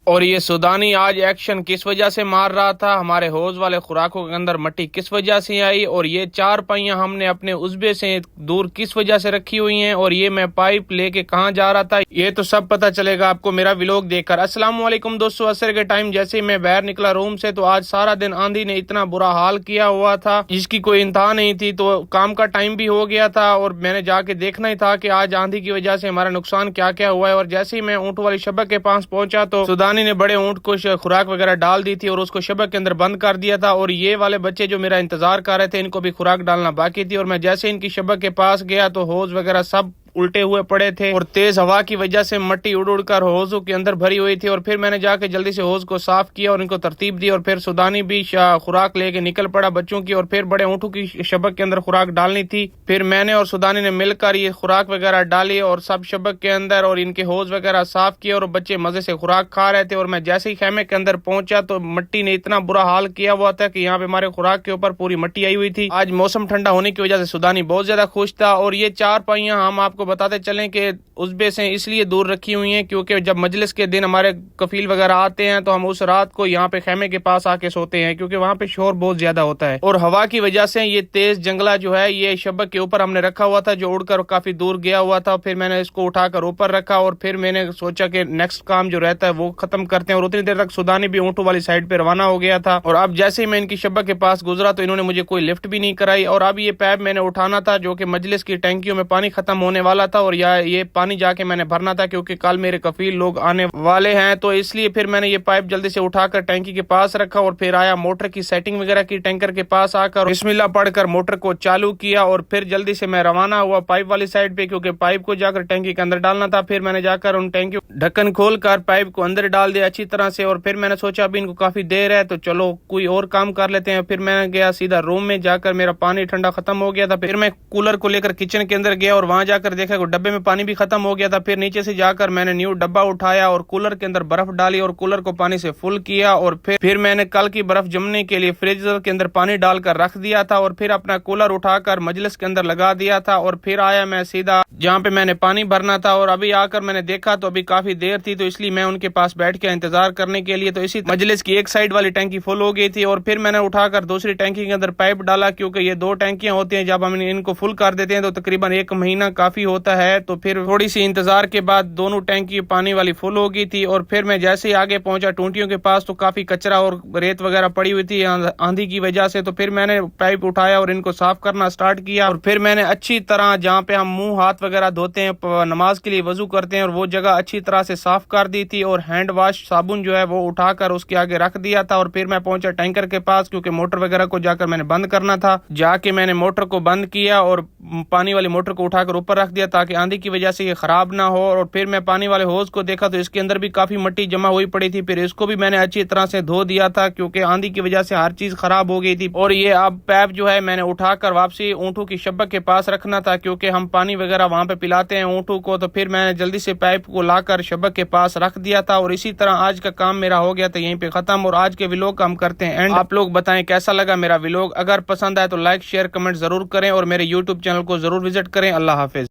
اور یہ سودانی آج ایکشن کس وجہ سے مار رہا تھا، ہمارے حوض والے خوراکوں کے اندر مٹی کس وجہ سے آئی، اور یہ چار پائیاں ہم نے اپنے عزبے سے دور کس وجہ سے رکھی ہوئی ہیں، اور یہ میں پائپ لے کے کہاں جا رہا تھا، یہ تو سب پتہ چلے گا آپ کو میرا ویلوگ دیکھ کر۔ السلام علیکم دوستو، عصر کے ٹائم جیسے ہی میں باہر نکلا روم سے تو آج سارا دن آندھی نے اتنا برا حال کیا ہوا تھا جس کی کوئی انتہا نہیں تھی، تو کام کا ٹائم بھی ہو گیا تھا اور میں نے جا کے دیکھنا ہی تھا کہ آج آندھی کی وجہ سے ہمارا نقصان کیا کیا ہوا ہے۔ اور جیسے ہی میں اونٹ والی شبک کے پاس پہنچا تو سودانی نے بڑے اونٹ کو خوراک وغیرہ ڈال دی تھی اور اس کو شبک کے اندر بند کر دیا تھا، اور یہ والے بچے جو میرا انتظار کر رہے تھے ان کو بھی خوراک ڈالنا باقی تھی، اور میں جیسے ان کی شبک کے پاس گیا تو حوض وغیرہ سب الٹے ہوئے پڑے تھے اور تیز ہوا کی وجہ سے مٹی اڑ اڑ کر حوضوں کے اندر بھری ہوئی تھی۔ اور پھر میں نے جا کے جلدی سے حوض کو صاف کیا اور ان کو ترتیب دی، اور پھر سودانی بھی خوراک لے کے نکل پڑا بچوں کی، اور پھر بڑے اونٹوں کی شبک کے اندر خوراک ڈالنی تھی۔ پھر میں نے اور سودانی نے مل کر یہ خوراک وغیرہ ڈالی اور سب شبک کے اندر اور ان کے حوض وغیرہ صاف کیے، اور بچے مزے سے خوراک کھا رہے تھے۔ اور میں جیسے ہی خیمے کے اندر پہنچا تو مٹی نے اتنا برا حال کیا ہوا تھا کہ یہاں پہ ہمارے خوراک کے اوپر پوری مٹی آئی ہوئی تھی۔ آج موسم ٹھنڈا ہونے کی وجہ سے سودانی بہت زیادہ خوش تھا، اور یہ چار پائیاں ہم آپ کو بتاتے چلیں کہ عزبے سے اس لیے دور رکھی ہوئی ہیں کیونکہ جب مجلس کے دن ہمارے کفیل وغیرہ آتے ہیں تو ہم اس رات کو یہاں پہ خیمے کے پاس آ کے سوتے ہیں کیونکہ وہاں پہ شور بہت زیادہ ہوتا ہے، اور ہوا کی وجہ سے یہ تیز جنگلہ جو ہے یہ شبک کے اوپر ہم نے رکھا ہوا تھا جو اڑ کر کافی دور گیا ہوا تھا۔ پھر میں نے اس کو اٹھا کر اوپر رکھا اور پھر میں نے سوچا کہ نیکسٹ کام جو رہتا ہے وہ ختم کرتے ہیں، اور اتنی دیر تک سودانی بھی اونٹوں والی سائڈ پہ روانہ ہو گیا تھا۔ اور اب جیسے ہی میں ان کی شبک کے پاس گزرا تو انہوں نے مجھے کوئی لفٹ بھی نہیں کرائی، اور اب یہ پیپ میں نے اٹھانا تھا جو کہ مجلس کی ٹینکیوں میں پانی ختم ہونے والا تھا، اور یہ پانی جا کے میں نے بھرنا تھا کیونکہ کل میرے کفیل لوگ آنے والے ہیں، تو اس لیے پھر میں نے یہ پائپ جلدی سے اٹھا کر ٹینکی کے پاس رکھا اور پھر آیا موٹر کی سیٹنگ وغیرہ کی ٹینکر کے پاس آ کر بسم اللہ پڑھ کر موٹر کو چالو کیا، اور پھر جلدی سے میں روانہ ہوا پائپ والی سائڈ پہ کیونکہ پائپ کو جا کر ٹینکی کے اندر ڈالنا تھا۔ پھر میں نے جا کر ان ٹینکی ڈھکن کھول کر پائپ کو اندر ڈال دیا اچھی طرح سے، اور پھر میں نے سوچا ابھی ان کو کافی دیر ہے تو چلو کوئی اور کام کر لیتے ہیں۔ پھر میں گیا سیدھا روم میں، جا کر میرا پانی ٹھنڈا ختم ہو گیا تھا، پھر میں کولر کو لے کر کچن کے اندر گیا اور وہاں جا کر دیکھا کہ ڈبے میں پانی بھی ختم ہو گیا تھا۔ پھر نیچے سے جا کر میں نے نیو ڈبہ اٹھایا اور کولر کے اندر برف ڈالی اور کولر کو پانی سے فل کیا، اور پھر میں نے کل کی برف جمنے کے لیے فریزر کے اندر پانی ڈال کر رکھ دیا تھا، اور پھر اپنا کولر اٹھا کر مجلس کے اندر لگا دیا تھا، اور پھر آیا میں سیدھا جہاں پہ میں نے پانی بھرنا تھا، اور ابھی آ کر میں نے دیکھا تو ابھی کافی دیر تھی تو اس لیے میں ان کے پاس بیٹھ کے انتظار کرنے کے لیے، تو اسی مجلس کی ایک سائڈ والی ٹینکی فل ہو گئی تھی، اور پھر میں نے اٹھا کر دوسری ٹینکی کے اندر پائپ ڈالا کیونکہ یہ دو ٹینکیاں ہوتی ہیں، جب ہم ان کو فل کر دیتے ہیں تو تقریباً 1 مہینہ کافی ہوتا ہے، تو پھر تھوڑی سی انتظار کے بعد دونوں ٹینکی پانی والی فل ہو گئی تھی۔ اور پھر میں جیسے ہی آگے پہنچا ٹونٹیوں کے پاس تو کافی کچرا اور ریت وغیرہ پڑی ہوئی تھی آندھی کی وجہ سے، تو پھر میں نے پائپ اٹھایا اور ان کو صاف کرنا سٹارٹ کیا، اور پھر میں نے اچھی طرح جہاں پہ ہم منہ ہاتھ وغیرہ دھوتے ہیں نماز کے لیے وضو کرتے ہیں اور وہ جگہ اچھی طرح سے صاف کر دی تھی، اور ہینڈ واش صابن جو ہے وہ اٹھا کر اس کے آگے رکھ دیا تھا، اور پھر میں پہنچا ٹینکر کے پاس کیونکہ موٹر وغیرہ کو جا کر میں نے بند کرنا تھا۔ جا کے میں نے موٹر کو بند کیا اور پانی والی موٹر کو اٹھا کر اوپر رکھ دیا تاکہ آندھی کی وجہ سے یہ خراب نہ ہو، اور پھر میں پانی والے ہوز کو دیکھا تو اس کے اندر بھی کافی مٹی جمع ہوئی پڑی تھی، پھر اس کو بھی میں نے اچھی طرح سے دھو دیا تھا کیونکہ آندھی کی وجہ سے ہر چیز خراب ہو گئی تھی۔ اور یہ اب پیپ جو ہے میں نے اٹھا کر واپسی اونٹوں کی شبک کے پاس رکھنا تھا کیونکہ ہم پانی وغیرہ وہاں پہ پلاتے ہیں اونٹوں کو، تو پھر میں نے جلدی سے پائپ کو لا کر شبک کے پاس رکھ دیا تھا، اور اسی طرح آج کا کام میرا ہو گیا تھا یہیں پہ ختم، اور آج کے ویلوگ کا ہم کرتے ہیں اینڈ۔ آپ لوگ بتائیں کیسا لگا میرا ویلوگ، اگر پسند آئے تو لائک شیئر کمنٹ ضرور کریں اور میرے یوٹیوب چینل کو ضرور وزٹ کریں۔ اللہ حافظ۔